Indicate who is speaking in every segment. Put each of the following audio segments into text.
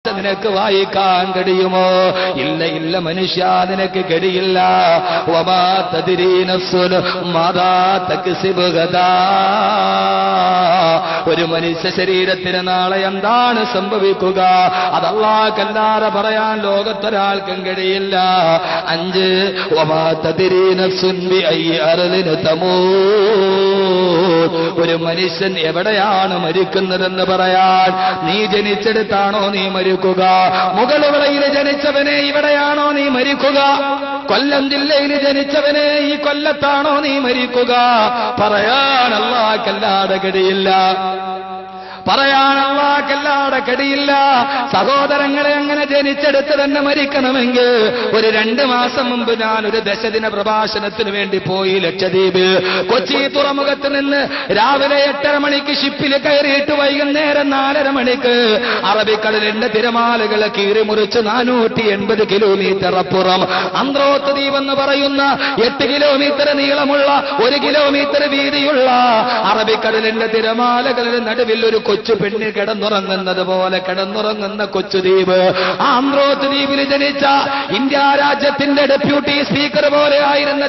Speaker 1: നിനക്ക് വായിക്കാൻ കഴിയുമോ? ഇല്ല ഇല്ല മനുഷ്യ, നിനക്ക് കഴിയില്ല. വമാ തദ്രീ നഫ്സുൻ മാദാ തക്സിബു ഗദാ. ഒരു മനുഷ്യ ശരീരത്തിന് നാളെ എന്താണ് സംഭവിക്കുക അത് അല്ലാഹുവല്ലാതെ പറയാൻ ലോകത്തൊരാൾക്കും കഴിയില്ല. 5 വമാ തദ്രീ നഫ്സുൻ ബിഅയ്യി അർളിൻ തമൂത്. ഒരു മനുഷ്യൻ എവിടെയാണ് മരിക്കുന്നതെന്ന് പറയാൻ നീ ജനിച്ചെടുത്താണോ നീ മരിക്കുക? മുഗൾവളയിൽ ജനിച്ചവനെ ഇവിടെയാണോ നീ മരിക്കുക? കൊല്ലം ജില്ലയിൽ ജനിച്ചവനെ ഈ കൊല്ലത്താണോ നീ മരിക്കുക? പറയാൻ അല്ലാഹുവല്ലാതെ കഴിയില്ല, പറയാൻ അല്ലാഹുവല്ലാതെ കഴിയില്ല. സഹോദരങ്ങളെ, അങ്ങനെ ജനിച്ചെടുത്ത് തന്നെ മരിക്കണമെങ്കിൽ ഒരു 2 മാസം മുമ്പ് ഞാൻ ഒരു ദശദിന പ്രഭാഷണത്തിന് വേണ്ടി പോയി ലക്ഷദ്വീപ്. കൊച്ചി തുറമുഖത്ത് നിന്ന് രാവിലെ 8:30 മണിക്ക് ഷിപ്പിൽ കയറിയിട്ട് വൈകുന്നേരം 4:30 മണിക്ക് അറബിക്കടലിന്റെ തിരമാലകളെ കീറിമുറിച്ച് 480 കിലോമീറ്റർ അപ്പുറം അന്ത്രോത്ത് ദ്വീപ് എന്ന് പറയുന്ന 8 കിലോമീറ്റർ നീളമുള്ള 1 കിലോമീറ്റർ വീതിയുള്ള അറബിക്കടലിന്റെ തിരമാലകളുടെ നടുവിൽ ഒരു കൊച്ചു പെണ്ണ് കിടന്നുറങ്ങുന്നത് പോലെ കിടന്നുറങ്ങുന്ന കൊച്ചുദ്വീപ്. ആ അന്ത്രോത്ത് ദ്വീപിൽ ജനിച്ച ഇന്ത്യ രാജ്യത്തിന്റെ ഡെപ്യൂട്ടി സ്പീക്കർ പോലെ ആയിരുന്ന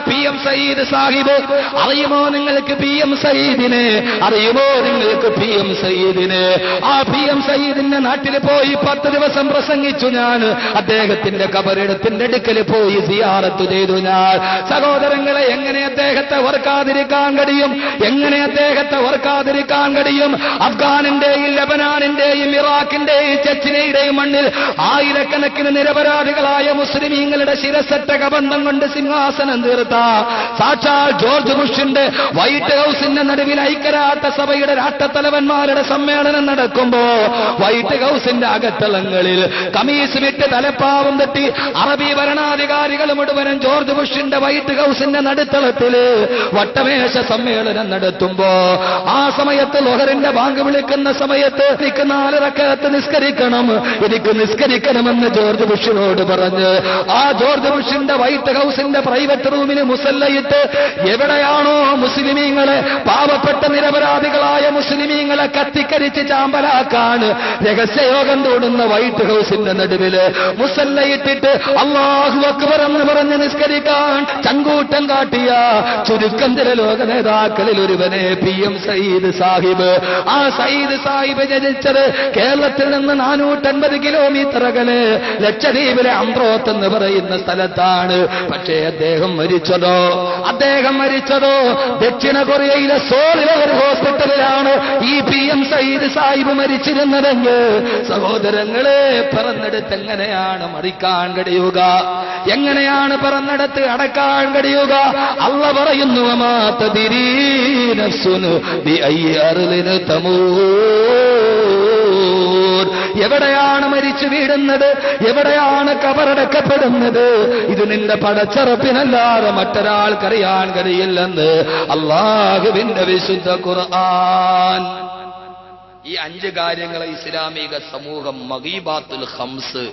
Speaker 1: PM സയ്യിദ് സാഹിബ്. അറിയുമോ നിങ്ങൾക്ക് PM സയ്യിദിനെ? അറിയുമോ നിങ്ങൾക്ക് PM സയ്യിദിനെ? ആ PM സയ്യിദിന്റെ നാട്ടിൽ പോയി 10 ദിവസം പ്രസംഗിച്ചു ഞാൻ. അദ്ദേഹത്തിന്റെ കബറിടത്തിന്റെ അടുക്കൽ പോയി സിയാറത്ത് ചെയ്തു ഞാൻ. സഹോദരങ്ങളെ, എങ്ങനെ അദ്ദേഹത്തെ ഓർക്കാതിരിക്കാൻ കഴിയും? എങ്ങനെ അദ്ദേഹത്തെ ഓർക്കാതിരിക്കാൻ കഴിയും? അഫ്ഗാനിന്റെയും ലബനാനിന്റെയും ഇറാഖിന്റെയും ചെച്ചനയുടെയും മണ്ണിൽ ആയിരക്കണക്കിന് നിരപരാധികളായ മുസ്ലിമീങ്ങളുടെ ശിരസറ്റ കബന്ധം കൊണ്ട് സിംഹാസനം തീർത്ത സാക്ഷാൽ ജോർജ് ബുഷിന്റെ വൈറ്റ് ഹൌസിന്റെ നടുവിൽ ഐക്യരാഷ്ട്ര സഭയുടെ രാഷ്ട്രത്തലവന്മാരുടെ സമ്മേളനം നടക്കുമ്പോ വൈറ്റ് ഹൌസിന്റെ അകത്തളങ്ങളിൽ കമീസ് വിട്ട് തലപ്പാവും തട്ടി അറബി ഭരണാധികാരികൾ മുഴുവനും ജോർജ് ബുഷിന്റെ വൈറ്റ് ഹൌസിന്റെ നടുത്തളത്തില് വട്ടമേശ സമ്മേളനം നടത്തുമ്പോ ആ സമയത്ത് ലോഹറിന്റെ ബാങ്ക് വിളിക്കുന്ന സമയത്ത് എനിക്ക് 4 റക്അത്ത് നിസ്കരിക്കണം, എനിക്ക് നിസ്കരിക്കണമെന്ന് ജോർജ് ബുഷിനോട് പറഞ്ഞ് ആ ജോർജ് ബുഷിന്റെ വൈറ്റ് ഹൌസിന്റെ പ്രൈവറ്റ് റൂമിന് മുസല്ലയിട്ട് എവിടെയാണോ മുസ്ലിമീങ്ങളെ, പാവപ്പെട്ട നിരപരാധികളായ മുസ്ലിമീങ്ങളെ കത്തിക്കരിച്ച് ചാമ്പലാക്കാൻ രഹസ്യയോഗം തോടുന്ന വൈറ്റ് ഹൌസിന്റെ നടുവില് മുസല്ലയിട്ടിട്ട് അല്ലാഹു അക്ബർ എന്ന് പറഞ്ഞ് നിസ്കരിക്കാൻ ചങ്കൂട്ടം കാട്ടിയ ചുരുക്കം ചില ലോക നേതാക്കളിൽ ഒരുവനെ PM സയ്യിദ് സാഹിബ്. ആ സയ്യിദ് സാഹിബ് ജനിച്ചത് കേരളത്തിൽ നിന്ന് 450 കിലോമീറ്റർ അകലെ ലക്ഷദ്വീപിലെ അന്ത്രോത്ത് എന്ന് പറയുന്ന സ്ഥലത്താണ്. പക്ഷേ അദ്ദേഹം മരിച്ചതോ ദക്ഷിണ കൊറിയയിലെ സോളിലെ ഒരു ഹോസ്പിറ്റലിലാണ് ഈ PM സയ്യിദ് സാഹിബ് മരിച്ചിരുന്നതെങ്കിൽ സഹോദരങ്ങളെ, പറന്നെടുത്ത് എങ്ങനെയാണ് മറിക്കാൻ കഴിയുക? എങ്ങനെയാണ് പറന്നെടുത്ത് അടക്കാൻ കഴിയുക? അള്ള പറയുന്നു വമാ തദ്രീ നഫ്സുൻ ബിഅയ്യി അർളിൻ തമൂത്. എവിടെയാണ് മരിച്ചു വീഴുന്നത്? എവിടെയാണ് കബറടക്കപ്പെടുന്നത്? ഇത് നിന്റെ പടച്ചറപ്പിനല്ലാതെ മറ്റൊരാൾക്കറിയാൻ കഴിയില്ലെന്ന് അല്ലാഹുവിന്റെ വിശുദ്ധ ഖുർആൻ. ഈ 5 കാര്യങ്ങളെ ഇസ്ലാമിക സമൂഹം മഗീബാത്തുൽ ഖംസ്